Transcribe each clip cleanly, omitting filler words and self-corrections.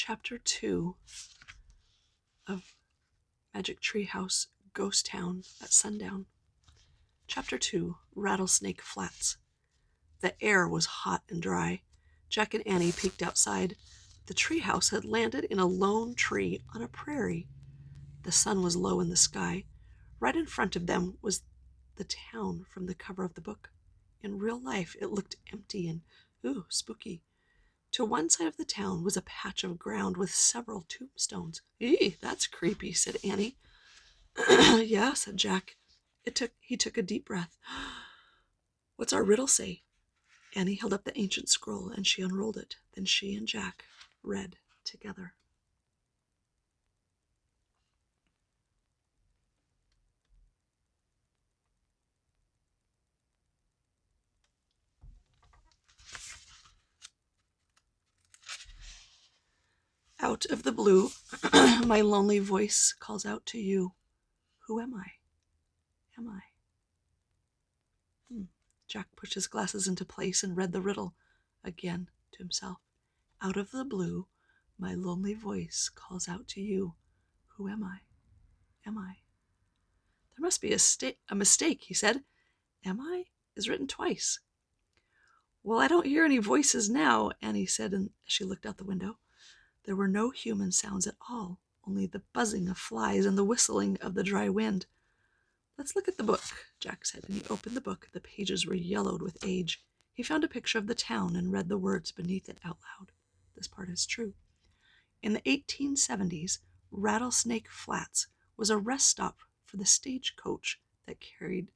Chapter 2 of Magic Tree House Ghost Town at Sundown. Chapter 2, Rattlesnake Flats. The air was hot and dry. Jack and Annie peeked outside. The treehouse had landed in a lone tree on a prairie. The sun was low in the sky. Right in front of them was the town from the cover of the book. In real life, it looked empty and, spooky. To one side of the town was a patch of ground with several tombstones. "Eee, that's creepy," said Annie. "Yeah," said Jack. He took a deep breath. "What's our riddle say?" Annie held up the ancient scroll and she unrolled it. Then she and Jack read together. Out of the blue, my lonely voice calls out to you. Who am I? Am I? Jack pushed his glasses into place and read the riddle again to himself. Out of the blue, my lonely voice calls out to you. Who am I? Am I? There must be a mistake, he said. Am I is written twice. Well, I don't hear any voices now, Annie said as she looked out the window. There were no human sounds at all, only the buzzing of flies and the whistling of the dry wind. Let's look at the book, Jack said, and he opened the book. The pages were yellowed with age. He found a picture of the town and read the words beneath it out loud. This part is true. In the 1870s, Rattlesnake Flats was a rest stop for the stagecoach that carried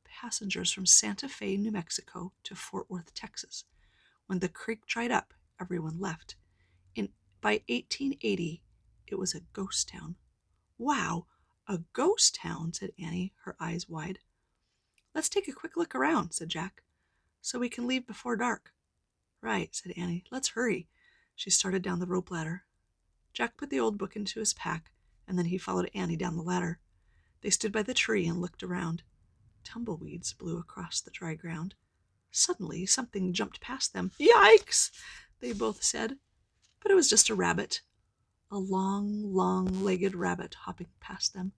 passengers from Santa Fe, New Mexico to Fort Worth, Texas. When the creek dried up, everyone left. By 1880, it was a ghost town. Wow, a ghost town, said Annie, her eyes wide. Let's take a quick look around, said Jack, so we can leave before dark. Right, said Annie. Let's hurry. She started down the rope ladder. Jack put the old book into his pack, and then he followed Annie down the ladder. They stood by the tree and looked around. Tumbleweeds blew across the dry ground. Suddenly, something jumped past them. Yikes, they both said. But it was just a rabbit. A long-legged rabbit hopping past them.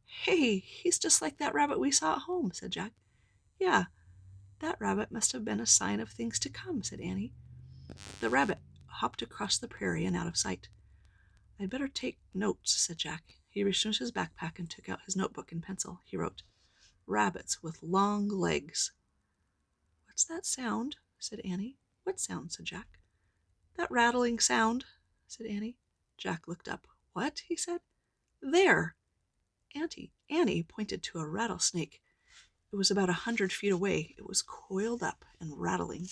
Hey, he's just like that rabbit we saw at home, said Jack. Yeah, that rabbit must have been a sign of things to come, said Annie. The rabbit hopped across the prairie and out of sight. I'd better take notes, said Jack. He reached into his backpack and took out his notebook and pencil. He wrote, Rabbits with long legs. What's that sound? Said Annie. What sound? Said Jack. That rattling sound, said Annie. Jack looked up. What? He said. There. Annie pointed to a rattlesnake. It was about 100 feet away. It was coiled up and rattling.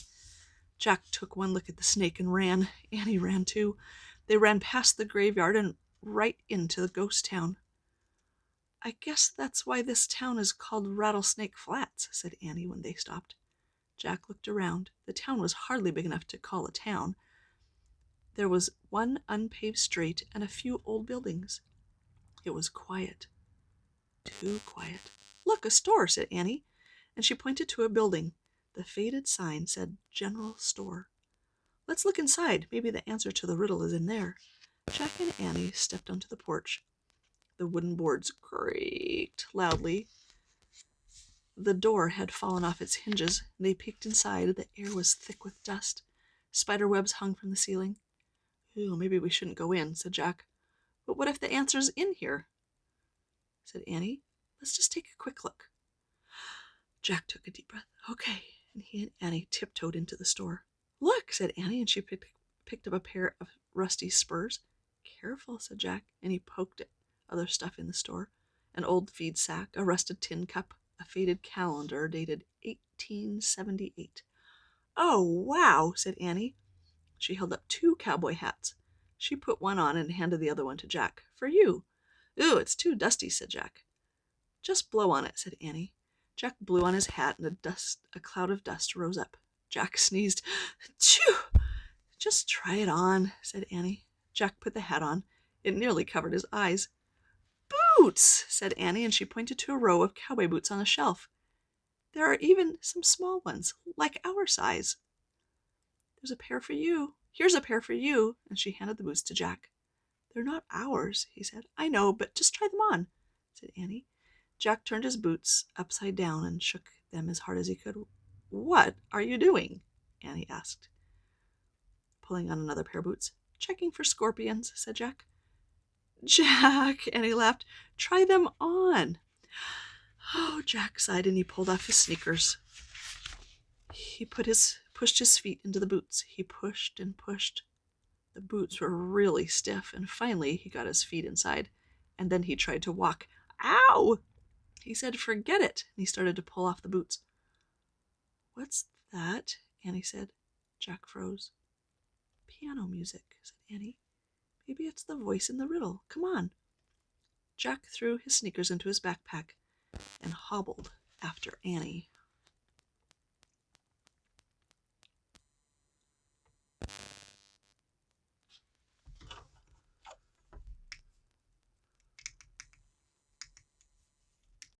Jack took one look at the snake and ran. Annie ran too. They ran past the graveyard and right into the ghost town. I guess that's why this town is called Rattlesnake Flats, said Annie when they stopped. Jack looked around. The town was hardly big enough to call a town. There was one unpaved street and a few old buildings. It was quiet. Too quiet. Look, a store, said Annie, and she pointed to a building. The faded sign said General Store. Let's look inside. Maybe the answer to the riddle is in there. Jack and Annie stepped onto the porch. The wooden boards creaked loudly. The door had fallen off its hinges. They peeked inside. The air was thick with dust. Spider webs hung from the ceiling. Maybe we shouldn't go in, said Jack. But what if the answer's in here? Said Annie. Let's just take a quick look. Jack took a deep breath. Okay. And he and Annie tiptoed into the store. Look, said Annie, and she picked up a pair of rusty spurs. Careful, said Jack, and he poked at other stuff in the store. An old feed sack, a rusted tin cup, a faded calendar dated 1878. Oh, wow, said Annie. She held up 2 cowboy hats. She put one on and handed the other one to Jack. For you. It's too dusty, said Jack. Just blow on it, said Annie. Jack blew on his hat and a cloud of dust rose up. Jack sneezed. Achoo! Just try it on, said Annie. Jack put the hat on. It nearly covered his eyes. Boots, said Annie, and she pointed to a row of cowboy boots on a shelf. There are even some small ones, like our size. There's a pair for you, Here's a pair for you, and she handed the boots to Jack. They're not ours, he said. I know, but just try them on, said Annie. Jack turned his boots upside down and shook them as hard as he could. What are you doing? Annie asked, pulling on another pair of boots. Checking for scorpions, said Jack. Jack, Annie laughed. Try them on. Oh, Jack sighed, and he pulled off his sneakers. He pushed his feet into the boots. He pushed and pushed. The boots were really stiff, and finally he got his feet inside, and then he tried to walk. Ow! He said, forget it, and he started to pull off the boots. What's that? Annie said. Jack froze. Piano music, said Annie. Maybe it's the voice in the riddle. Come on. Jack threw his sneakers into his backpack and hobbled after Annie.